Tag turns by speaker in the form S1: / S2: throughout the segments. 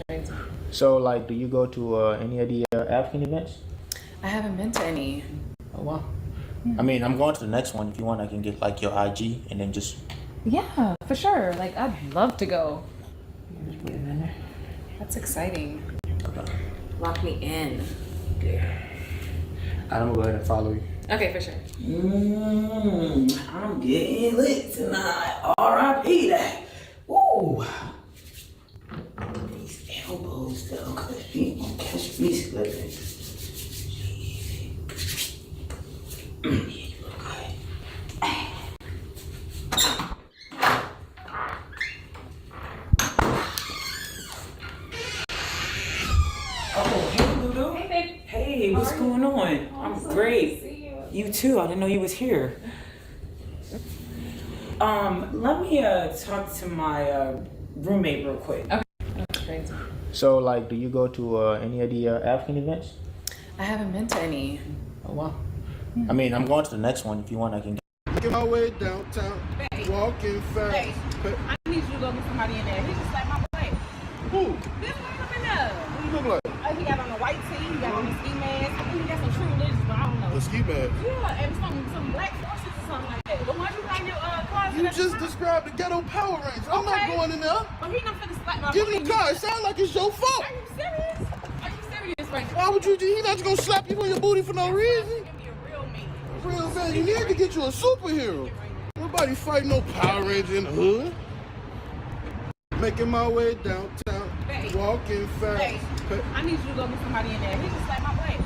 S1: crazy.
S2: So, like, do you go to any of the African events?
S1: I haven't been to any.
S2: Oh, wow. I mean, I'm going to the next one. If you want, I can get, like, your IG and then just...
S1: Yeah, for sure. Like, I'd love to go.
S2: Just put it in there.
S1: That's exciting.
S2: Okay.
S1: Lock me in.
S2: Yeah. I'm gonna go ahead and follow you.
S1: Okay, for sure.
S2: I'm getting lit tonight. R.I.P. that. Woo. These elbows though, cause feet won't catch me slipping. Yeah, you look good.
S3: Oh, hey, Lulu.
S1: Hey, babe.
S3: Hey, what's going on?
S1: Oh,
S3: I'm
S1: so
S3: great.
S1: good to see you.
S3: You too. I didn't know you was here. Let me talk to my roommate real quick.
S1: Okay. That's crazy.
S2: So, like, do you go to any of the African events?
S1: I haven't been to any.
S2: Oh, wow. I mean, I'm going to the next one. If you want, I can get...
S4: Making my way downtown, walking fast.
S5: Hey, I need you to go get somebody in there. He just like my boy.
S4: Who?
S5: This one up in there.
S4: What you look like?
S5: He got on a white tee, he got on a ski mask. I think he got some true religions, but I don't know.
S4: The ski bag.
S5: Yeah, and some black forces or something like that. The ones you got in your closet.
S4: You just described the ghetto Power Rangers. I'm not
S5: Okay.
S4: going in there.
S5: But he not finna slap my
S4: Give him the
S5: boy.
S4: car. It sounds like it's your fault.
S5: Are you serious? Are you serious right now?
S4: Why would you? He not just gonna slap you on your booty for no reason.
S5: Give me a real man.
S4: Real man, you need to get you a superhero. Nobody fighting no Power Ranger in the hood. Making my way downtown,
S5: Hey.
S4: walking fast.
S5: Hey, I need you to go get somebody in there. He just like my boy.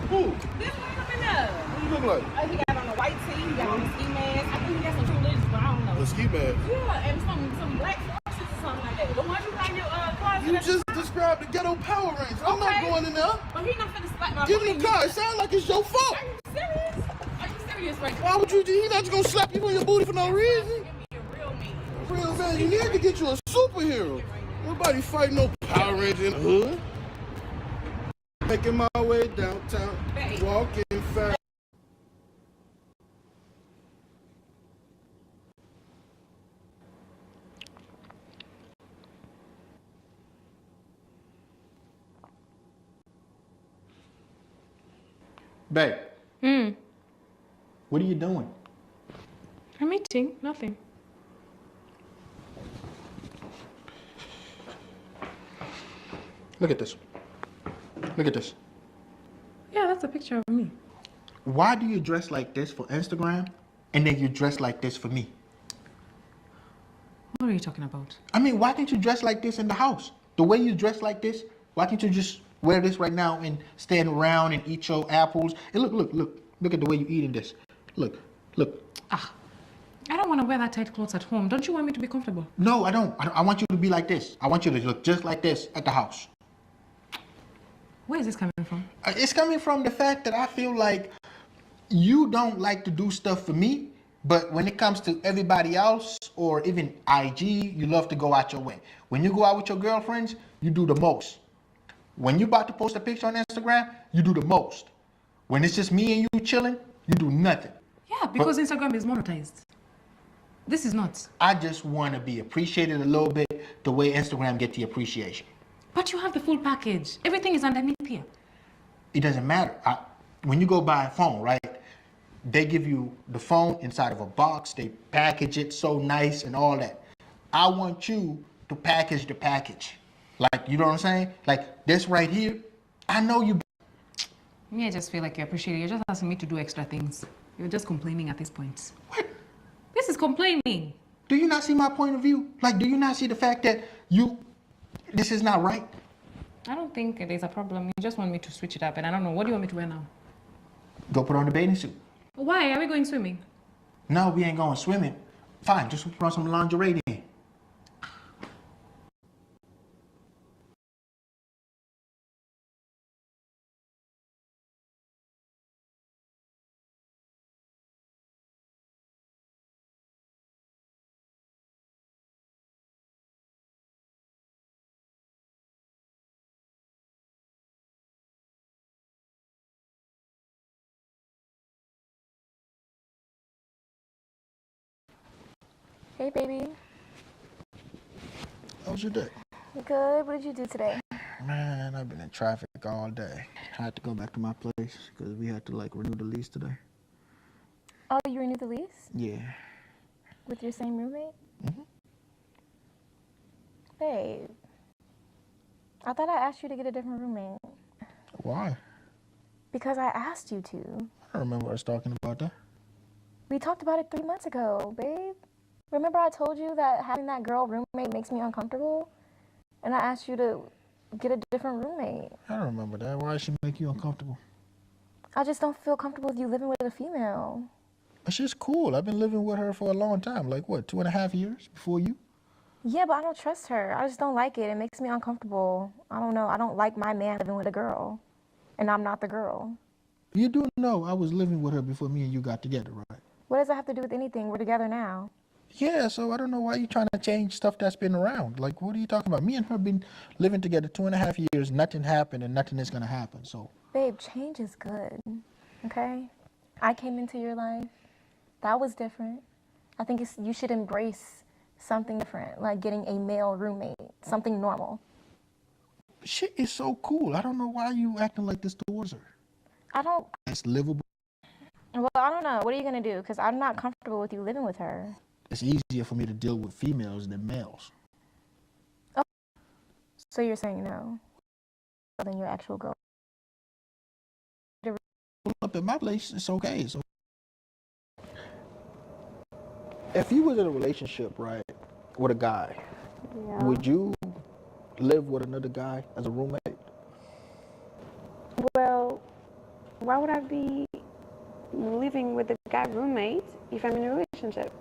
S4: Who?
S5: This one up in there.
S4: What you look like?
S5: He got on a white tee, he got on a ski mask. I think he got some true religions, but I don't know.
S4: The ski bag.
S5: Yeah, and some black forces or something like that. The ones you got in your closet.
S4: You just described the ghetto Power Rangers. I'm not
S5: Okay.
S4: going in there.
S5: But he not finna slap my
S4: Give
S5: boy.
S4: him the car. It sounds like it's your fault.
S5: Are you serious? Are you serious right now?
S4: Why would you? He not just gonna slap you on your booty for no reason.
S5: Give me a real man.
S4: Real man, you need to get you a superhero. Nobody fighting no Power Ranger in the hood. Making my way downtown,
S5: Hey.
S4: walking fast.
S2: Babe. What are you doing?
S1: I'm eating. Nothing.
S2: Look at this. Look at this.
S1: Yeah, that's a picture of me.
S2: Why do you dress like this for Instagram and then you dress like this for me?
S1: What are you talking about?
S2: I mean, why can't you dress like this in the house? The way you dress like this, why can't you just wear this right now and stand around and eat your apples? And look at the way you eating this. Look.
S1: I don't want to wear that tight clothes at home. Don't you want me to be comfortable?
S2: No, I don't. I want you to be like this. I want you to look just like this at the house.
S1: Where is this coming from?
S2: It's coming from the fact that I feel like you don't like to do stuff for me, but when it comes to everybody else or even IG, you love to go out your way. When you go out with your girlfriends, you do the most. When you're about to post a picture on Instagram, you do the most. When it's just me and you chilling, you do nothing.
S1: Yeah, because Instagram is monetized. This is not.
S2: I just want to be appreciated a little bit the way Instagram get the appreciation.
S1: But you have the full package. Everything is underneath here.
S2: It doesn't matter. When you go buy a phone, right? They give you the phone inside of a box. They package it so nice and all that. I want you to package the package. Like, you know what I'm saying? Like this right here. I know you.
S1: Me, I just feel like you appreciate it. You're just asking me to do extra things. You're just complaining at this point.
S2: What?
S1: This is complaining.
S2: Do you not see my point of view? Like, do you not see the fact that this is not right?
S1: I don't think it is a problem. You just want me to switch it up, and I don't know. What do you want me to wear now?
S2: Go put on the bathing suit.
S1: Why? Are we going swimming?
S2: No, we ain't going swimming. Fine, just put on some lingerie then.
S6: Hey, baby.
S4: How was your day?
S6: Good. What did you do today?
S2: Man, I've been in traffic all day. I had to go back to my place because we had to like renew the lease today.
S6: Oh, you renewed the lease
S2: Yeah.
S6: with your same roommate?
S2: Mhm.
S6: Babe, I thought I asked you to get a different roommate.
S2: Why?
S6: Because I asked you to.
S2: I don't remember us talking about that.
S6: We talked about it 3 months ago, babe. Remember I told you that having that girl roommate makes me uncomfortable? And I asked you to get a different roommate.
S2: I don't remember that. Why did she make you uncomfortable?
S6: I just don't feel comfortable with you living with a female.
S2: But she's cool. I've been living with her for a long time. Like what, 2.5 years before you?
S6: Yeah, but I don't trust her. I just don't like it. It makes me uncomfortable. I don't know. I don't like my man living with a girl. And I'm not the girl.
S2: You do know I was living with her before me and you got together, right?
S6: What does that have to do with anything? We're together now.
S2: Yeah, so I don't know why you're trying to change stuff that's been around. Like, what are you talking about? Me and her been living together 2.5 years. Nothing happened and nothing is going to happen. So,
S6: Babe, change is good. Okay? I came into your life. That was different. I think you should embrace something different, like getting a male roommate, something normal.
S2: she is so cool. I don't know why you acting like this towards her.
S6: I don't,
S2: It's livable.
S6: well, I don't know. What are you going to do? Because I'm not comfortable with you living with her.
S2: It's easier for me to deal with females than males.
S6: So you're saying no? Than your actual girl.
S2: Pull up at my place, it's okay. So, if you was in a relationship, right, with a guy, would you live with another guy as a roommate?
S7: Well, why would I be living with a guy roommate if I'm in a relationship?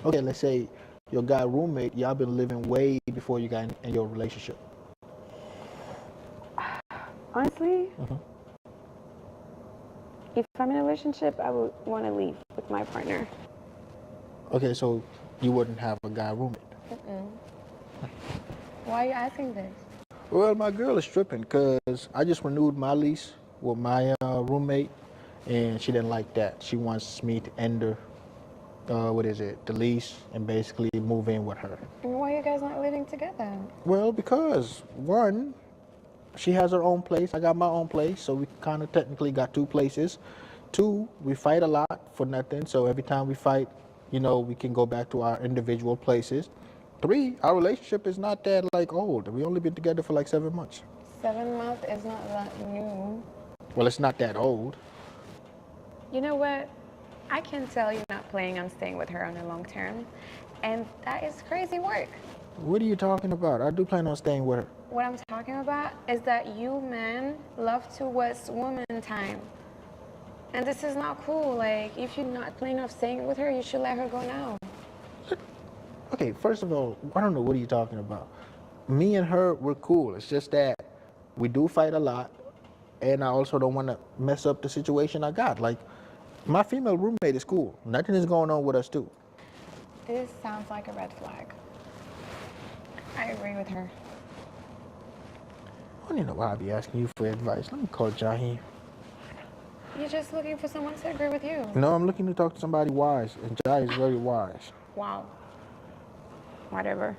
S2: Okay, let's say your guy roommate, y'all been living way before you got in your relationship.
S7: Honestly, if I'm in a relationship, I would want to leave with my partner.
S2: Okay, so you wouldn't have a guy roommate.
S6: Why are you asking this?
S2: Well, my girl is tripping because I just renewed my lease with my roommate, and she didn't like that. She wants me to end the lease, and basically move in with her.
S7: Why are you guys not living together?
S2: Well, because one, she has her own place, I got my own place, so we kind of technically got two places. Two, we fight a lot for nothing, so every time we fight, we can go back to our individual places. Three, our relationship is not that like old. We only been together for like 7 months.
S7: 7 months is not that new.
S2: Well, it's not that old.
S7: You know what? I can tell you're not planning on staying with her on the long term, and that is crazy work.
S2: What are you talking about? I do plan on staying with her.
S7: What I'm talking about is that you men love to waste woman time. And this is not cool. Like, if you're not planning on staying with her, you should let her go now.
S2: Okay, first of all, I don't know what are you talking about. Me and her, we're cool. It's just that we do fight a lot, and I also don't want to mess up the situation I got. Like, my female roommate is cool. Nothing is going on with us two.
S7: This sounds like a red flag. I agree with her.
S2: I don't even know why I'd be asking you for advice. Let me call Jaheem.
S7: You're just looking for someone to agree with you.
S2: No, I'm looking to talk to somebody wise, and Jai is very wise.
S7: Wow. Whatever.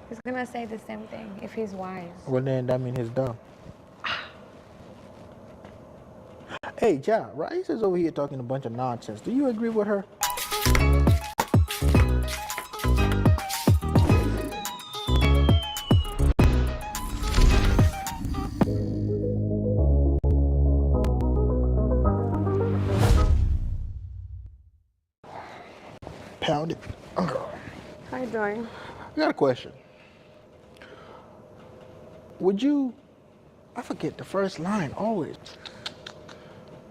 S7: He's gonna say the same thing if he's wise.
S2: Well, then that means he's dumb. Hey, Jai, Rice is over here talking a bunch of nonsense. Do you agree with her? Pound it.
S7: How you doing?
S2: I got a question. Would you, I forget the first line always.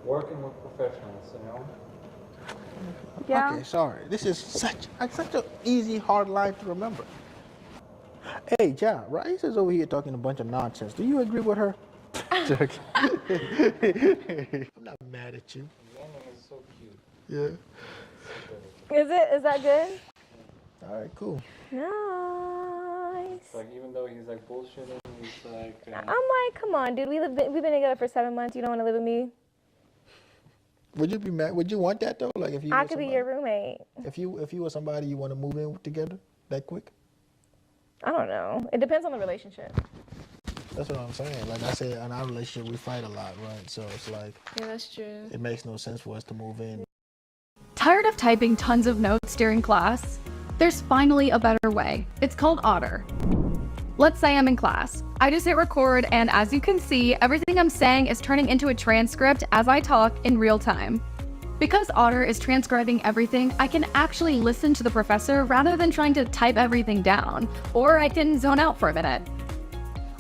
S8: Working with professionals,
S7: Yeah.
S2: Okay, sorry. This is such an easy, hard line to remember. Hey, Ja, Rice is over here talking a bunch of nonsense. Do you agree with her? I'm not mad at you.
S8: Yanni is so cute.
S2: Yeah.
S6: Is that good?
S2: All right, cool.
S6: Nice.
S8: It's like, even though he's like bullshitting, he's like.
S6: I'm like, come on, dude. We've been together for 7 months. You don't want to live with me?
S2: Would you be mad? Would you want that though? Like if you
S6: I
S2: were
S6: could be
S2: somebody-
S6: your roommate.
S2: If you were somebody you want to move in together that quick?
S6: I don't know. It depends on the relationship.
S2: That's what I'm saying. Like I said, in our relationship, we fight a lot, right? So it's like,
S7: Yeah, that's true.
S2: it makes no sense for us to move in.
S9: Tired of typing tons of notes during class? There's finally a better way. It's called Otter. Let's say I'm in class. I just hit record, and as you can see, everything I'm saying is turning into a transcript as I talk in real time. Because Otter is transcribing everything, I can actually listen to the professor rather than trying to type everything down, or I can zone out for a minute.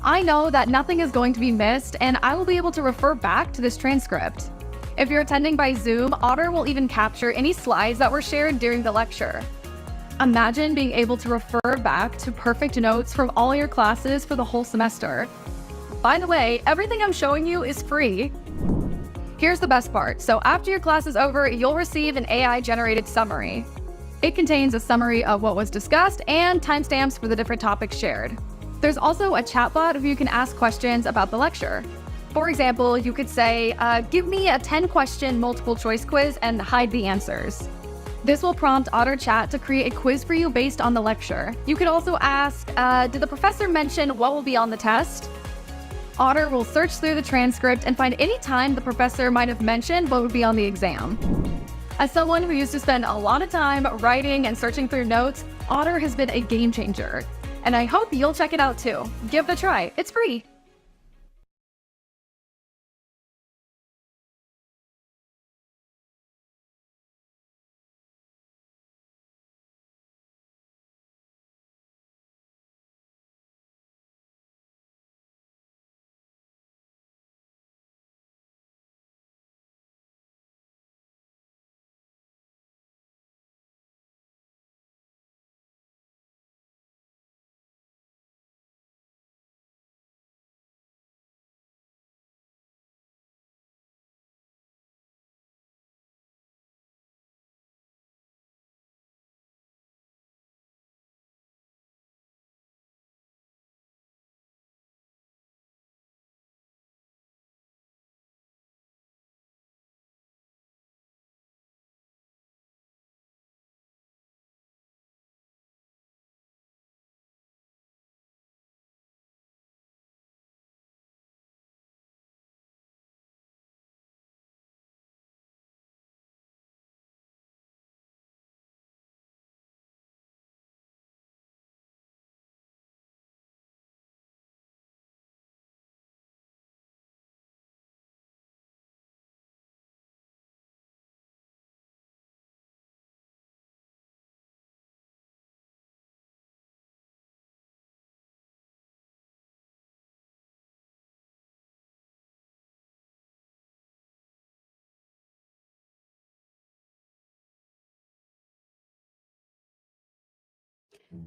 S9: I know that nothing is going to be missed, and I will be able to refer back to this transcript. If you're attending by Zoom, Otter will even capture any slides that were shared during the lecture. Imagine being able to refer back to perfect notes from all your classes for the whole semester. By the way, everything I'm showing you is free. Here's the best part. So after your class is over, you'll receive an AI-generated summary. It contains a summary of what was discussed and timestamps for the different topics shared. There's also a chatbot where you can ask questions about the lecture. For example, you could say, give me a 10-question multiple choice quiz and hide the answers. This will prompt Otter Chat to create a quiz for you based on the lecture. You could also ask, did the professor mention what will be on the test? Otter will search through the transcript and find any time the professor might have mentioned what would be on the exam. As someone who used to spend a lot of time writing and searching through notes, Otter has been a game changer. And I hope you'll check it out too. Give it a try. It's free.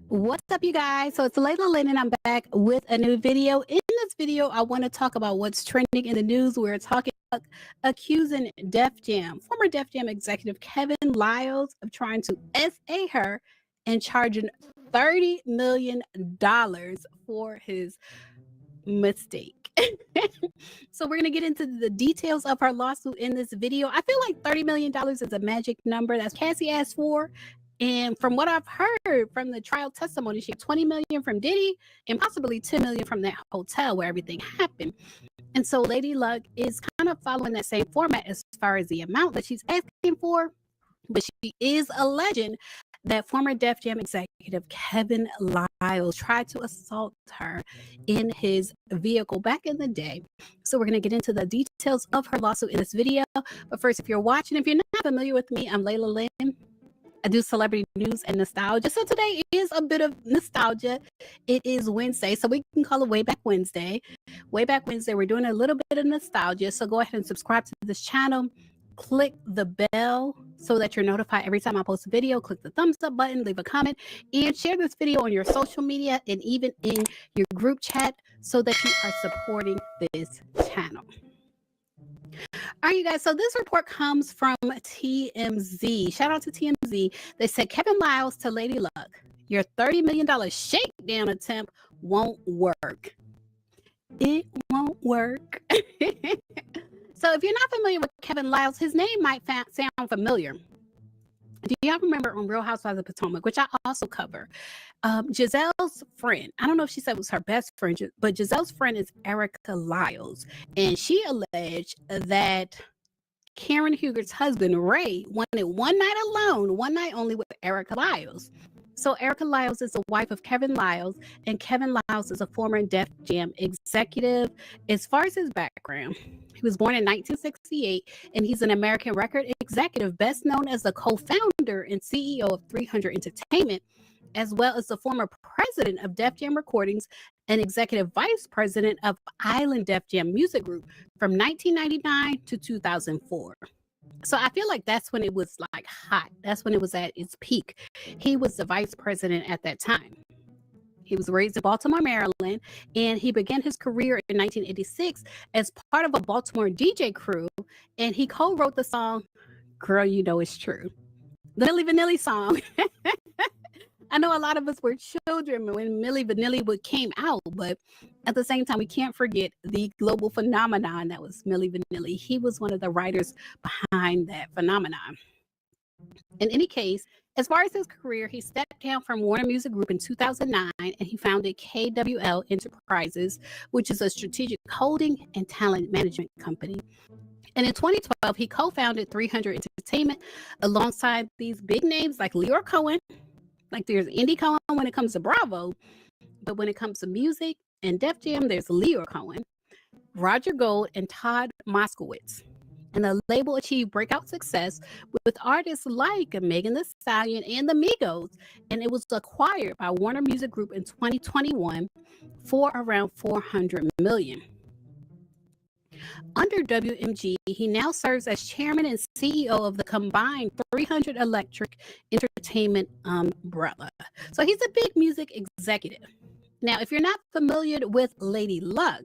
S10: What's up, you guys? So it's Layla Lynn, and I'm back with a new video. In this video, I want to talk about what's trending in the news. We're talking about accusing Def Jam, former Def Jam executive Kevin Liles, of trying to SA her and charging $30 million for his mistake. So we're going to get into the details of her lawsuit in this video. I feel like $30 million is a magic number. That's Cassie asked for. And from what I've heard from the trial testimony, she had $20 million from Diddy and possibly $10 million from that hotel where everything happened. And so Lady Luck is kind of following that same format as far as the amount that she's asking for. But she is alleging that former Def Jam executive Kevin Liles tried to assault her in his vehicle back in the day. So we're going to get into the details of her lawsuit in this video. But first, if you're watching, if you're not familiar with me, I'm Layla Lynn. I do celebrity news and nostalgia. So today is a bit of nostalgia. It is Wednesday, so we can call it Way Back Wednesday. Way Back Wednesday, we're doing a little bit of nostalgia. So go ahead and subscribe to this channel. Click the bell so that you're notified every time I post a video. Click the thumbs up button, leave a comment, and share this video on your social media and even in your group chat so that you are supporting this channel. All right, you guys, so this report comes from TMZ. Shout out to TMZ. They said Kevin Liles to Lady Luck, your $30 million shakedown attempt won't work. It won't work. So if you're not familiar with Kevin Liles, his name might sound familiar. Do y'all remember on Real Housewives of Potomac, which I also cover? Giselle's friend, I don't know if she said it was her best friend, but Giselle's friend is Erica Lyles. And she alleged that Karen Huger's husband, Ray, wanted one night alone, one night only with Erica Lyles. So Erica Lyles is the wife of Kevin Lyles, and Kevin Lyles is a former Def Jam executive. As far as his background, he was born in 1968, and he's an American record executive, best known as the co-founder and CEO of 300 Entertainment, as well as the former president of Def Jam Recordings and executive vice president of Island Def Jam Music Group from 1999 to 2004. So I feel like that's when it was like hot. That's when it was at its peak. He was the vice president at that time. He was raised in Baltimore, Maryland, and he began his career in 1986 as part of a Baltimore DJ crew, and he co-wrote the song Girl, You Know It's True. The Milli Vanilli song. I know a lot of us were children when Milli Vanilli came out, but at the same time, we can't forget the global phenomenon that was Milli Vanilli. He was one of the writers behind that phenomenon. In any case, as far as his career, he stepped down from Warner Music Group in 2009, and he founded KWL Enterprises, which is a strategic holding and talent management company. And in 2012, he co-founded 300 Entertainment alongside these big names like Leor Cohen. Like there's Indy Cohen when it comes to Bravo, but when it comes to music and Def Jam, there's Leor Cohen, Roger Gold, and Todd Moskowitz. And the label achieved breakout success with artists like Megan Thee Stallion and the Migos, and it was acquired by Warner Music Group in 2021 for around $400 million. Under WMG, he now serves as chairman and CEO of the combined 300 Electric Entertainment umbrella. So he's a big music executive. Now, if you're not familiar with Lady Luck,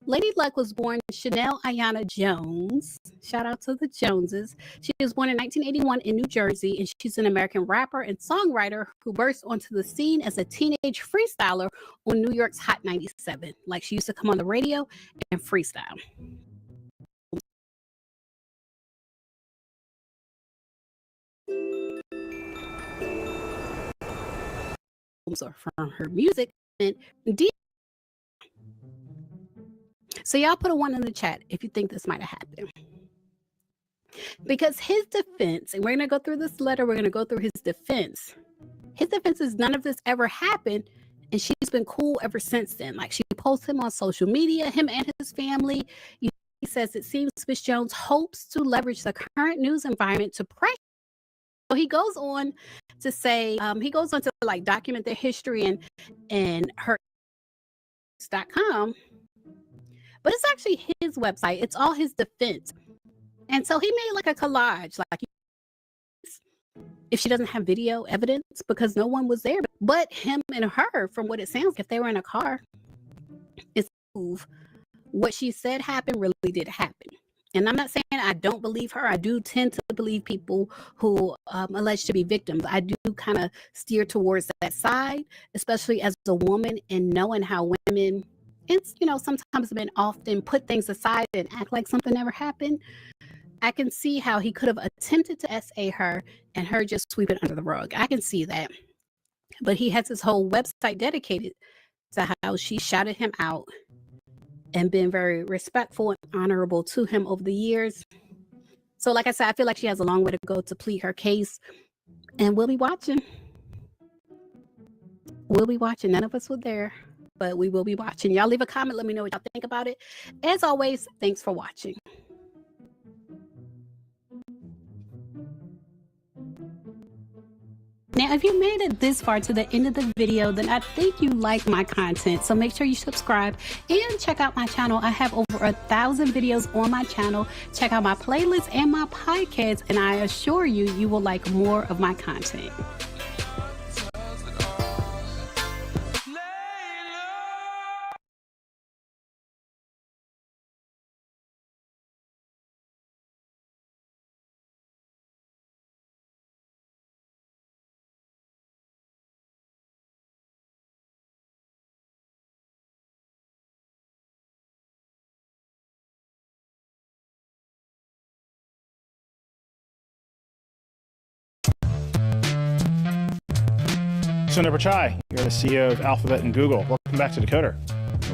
S10: Lady Luck was born Chanel Ayanna Jones. Shout out to the Joneses. She was born in 1981 in New Jersey, and she's an American rapper and songwriter who burst onto the scene as a teenage freestyler on New York's Hot 97. Like she used to come on the radio and freestyle. From her music and so y'all put a 1 in the chat if you think this might have happened. Because his defense, and we're going to go through this letter, we're going to go through his defense. His defense is none of this ever happened, and she's been cool ever since then. Like she posts him on social media, him and his family. He says it seems Miss Jones hopes to leverage the current news environment to pressure. So he goes on to say, he goes on to like document their history and her.com. But it's actually his website. It's all his defense. And so he made like a collage, like if she doesn't have video evidence because no one was there, but him and her, from what it sounds like, if they were in a car, it's proof what she said happened really did happen. And I'm not saying I don't believe her. I do tend to believe people who allege to be victims. I do kind of steer towards that side, especially as a woman and knowing how women, it's, you know, sometimes men often put things aside and act like something never happened. I can see how he could have attempted to SA her and her just sweep it under the rug. I can see that. But he has his whole website dedicated to how she shouted him out and been very respectful and honorable to him over the years. So like I said, I feel like she has a long way to go to plead her case. And we'll be watching. We'll be watching. None of us were there, but we will be watching. Y'all leave a comment. Let me know what y'all think about it. As always, thanks for watching. Now, if you made it this far to the end of the video, then I think you like my content. So make sure you subscribe and check out my channel. I have over 1,000 videos on my channel. Check out my playlists and my podcasts, and I assure you, you will like more of my content.
S11: Sundar Pichai, you're the CEO of Alphabet and Google. Welcome back to Decoder.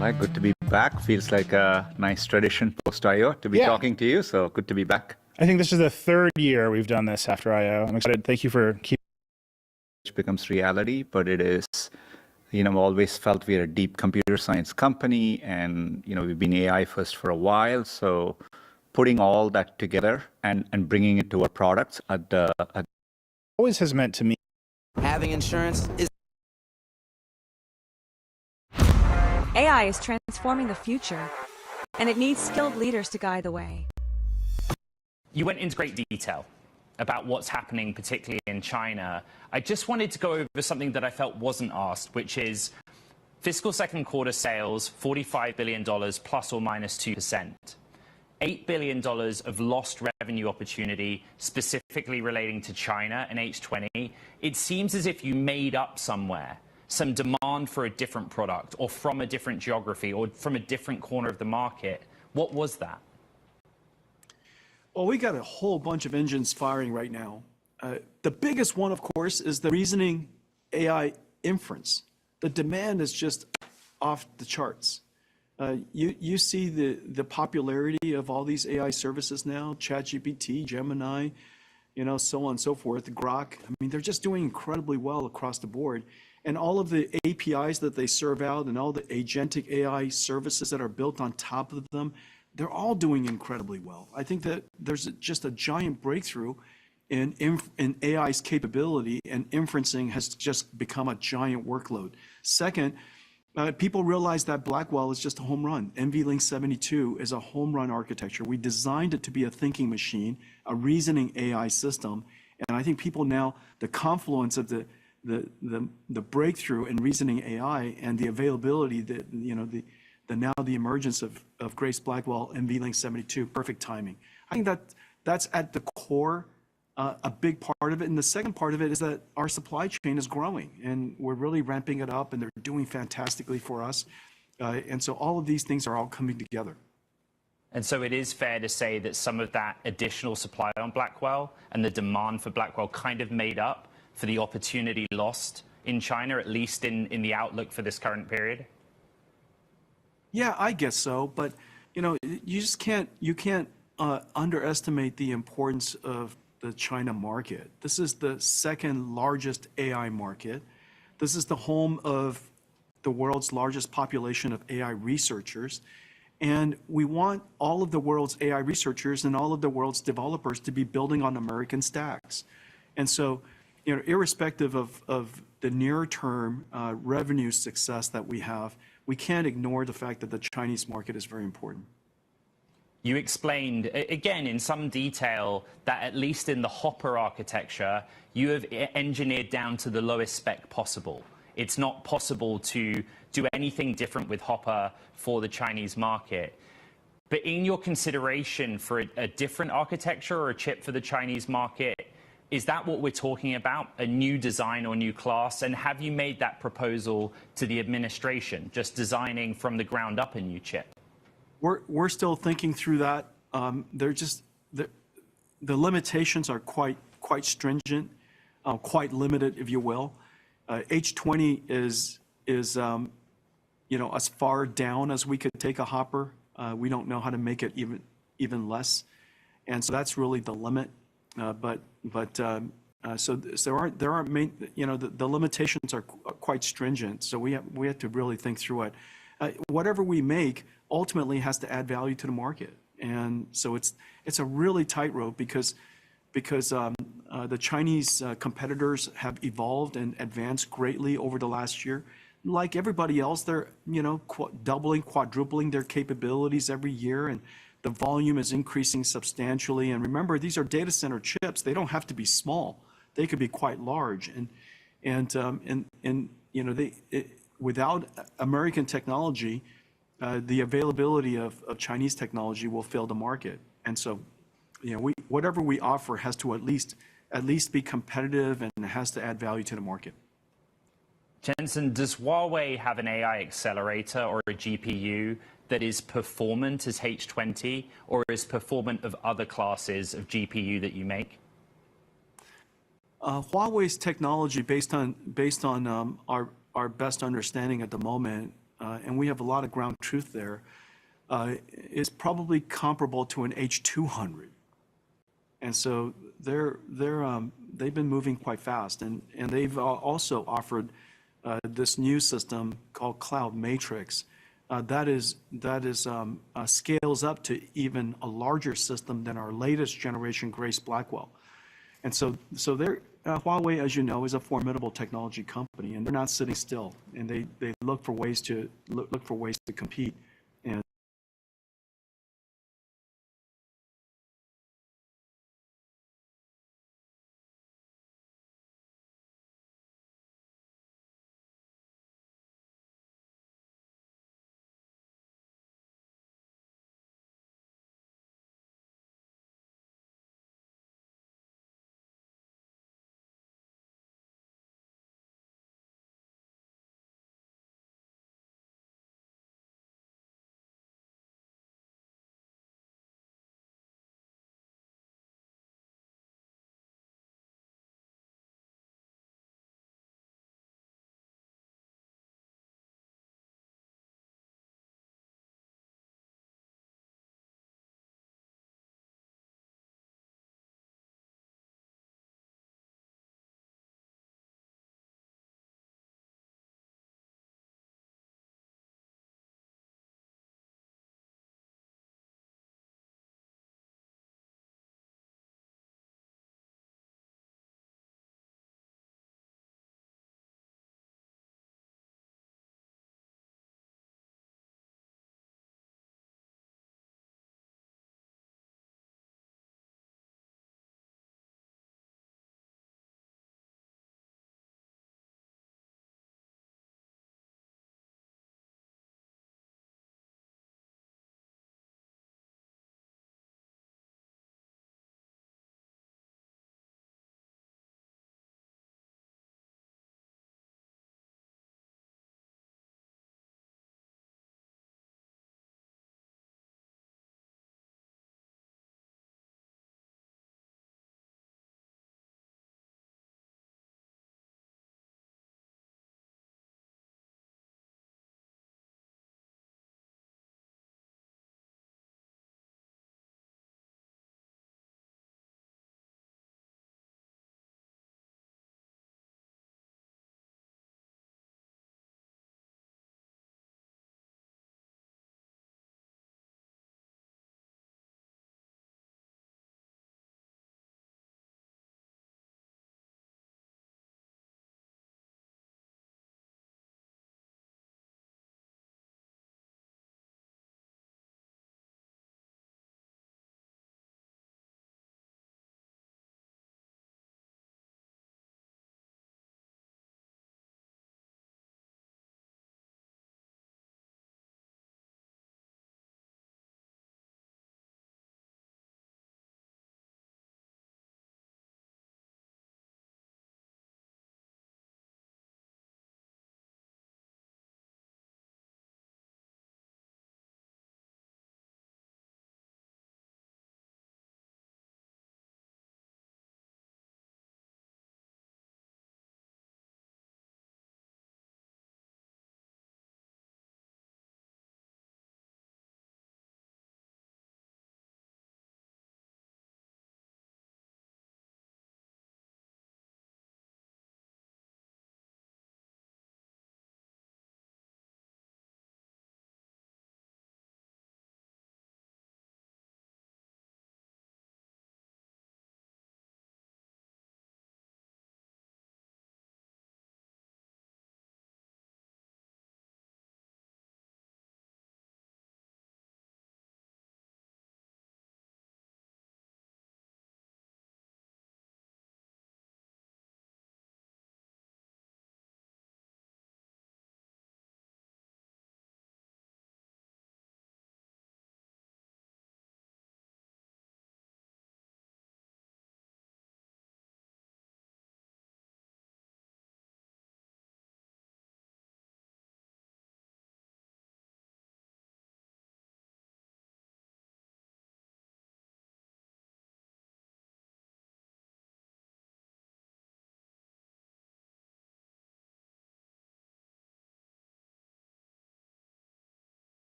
S12: Well, good to be back. Feels like a nice tradition post-IO to be talking to you, so good to be back.
S11: I think this is the third year we've done this after IO. I'm excited. Thank you for keeping
S12: Which becomes reality, but it is, always felt we're a deep computer science company, and, we've been AI first for a while, so putting all that together and bringing it to our products
S11: always has meant to me.
S13: Having insurance is...
S14: AI is transforming the future, and it needs skilled leaders to guide the way.
S15: You went into great detail about what's happening, particularly in China. I just wanted to go over something that I felt wasn't asked, which is fiscal second quarter sales, $45 billion plus or minus 2%. $8 billion of lost revenue opportunity, specifically relating to China in H20. It seems as if you made up somewhere some demand for a different product or from a different geography or from a different corner of the market. What was that?
S16: Well, we got a whole bunch of engines firing right now. The biggest one, of course, is the reasoning AI inference. The demand is just off the charts. You see the popularity of all these AI services now, ChatGPT, Gemini, so on and so forth, Grok. I mean, they're just doing incredibly well across the board. And all of the APIs that they serve out and all the agentic AI services that are built on top of them, they're all doing incredibly well. I think that there's just a giant breakthrough in AI's capability, and inferencing has just become a giant workload. Second, people realize that Blackwell is just a home run. NVLink 72 is a home run architecture. We designed it to be a thinking machine, a reasoning AI system. And I think people now, the confluence of the breakthrough in reasoning AI and the availability, the emergence of Grace Blackwell NVLink 72, perfect timing. I think that's at the core, a big part of it. And the second part of it is that our supply chain is growing, and we're really ramping it up, and they're doing fantastically for us. And so all of these things are all coming together.
S15: And so it is fair to say that some of that additional supply on Blackwell and the demand for Blackwell kind of made up for the opportunity lost in China, at least in the outlook for this current period?
S16: Yeah, I guess so. But, you just can't underestimate the importance of the China market. This is the second largest AI market. This is the home of the world's largest population of AI researchers. And we want all of the world's AI researchers and all of the world's developers to be building on American stacks. And so, irrespective of the near-term revenue success that we have, we can't ignore the fact that the Chinese market is very important.
S15: You explained, again, in some detail, that at least in the Hopper architecture, you have engineered down to the lowest spec possible. It's not possible to do anything different with Hopper for the Chinese market. But in your consideration for a different architecture or a chip for the Chinese market, is that what we're talking about, a new design or new class? And have you made that proposal to the administration, just designing from the ground up a new chip?
S16: We're still thinking through that. They're just the limitations are quite stringent, quite limited, if you will. H20 is as far down as we could take a Hopper. We don't know how to make it even less, and so that's really the limit. So there aren't main, the limitations are quite stringent. So we have to really think through it. Whatever we make ultimately has to add value to the market, and so it's a really tightrope because the Chinese competitors have evolved and advanced greatly over the last year. Like everybody else, they're doubling, quadrupling their capabilities every year, and the volume is increasing substantially. And remember, these are data center chips. They don't have to be small. They could be quite large. Without American technology, the availability of Chinese technology will fail the market. And so, whatever we offer has to at least be competitive, and it has to add value to the market.
S15: Jensen, does Huawei have an AI accelerator or a GPU that is performant as H20 or is performant of other classes of GPU that you make?
S16: Huawei's technology, based on our best understanding at the moment, and we have a lot of ground truth there, is probably comparable to an H200. And so they've been moving quite fast, and they've also offered this new system called Cloud Matrix that scales up to even a larger system than our latest generation Grace Blackwell. And so Huawei, as you know, is a formidable technology company, and they're not sitting still, and they look for ways to compete.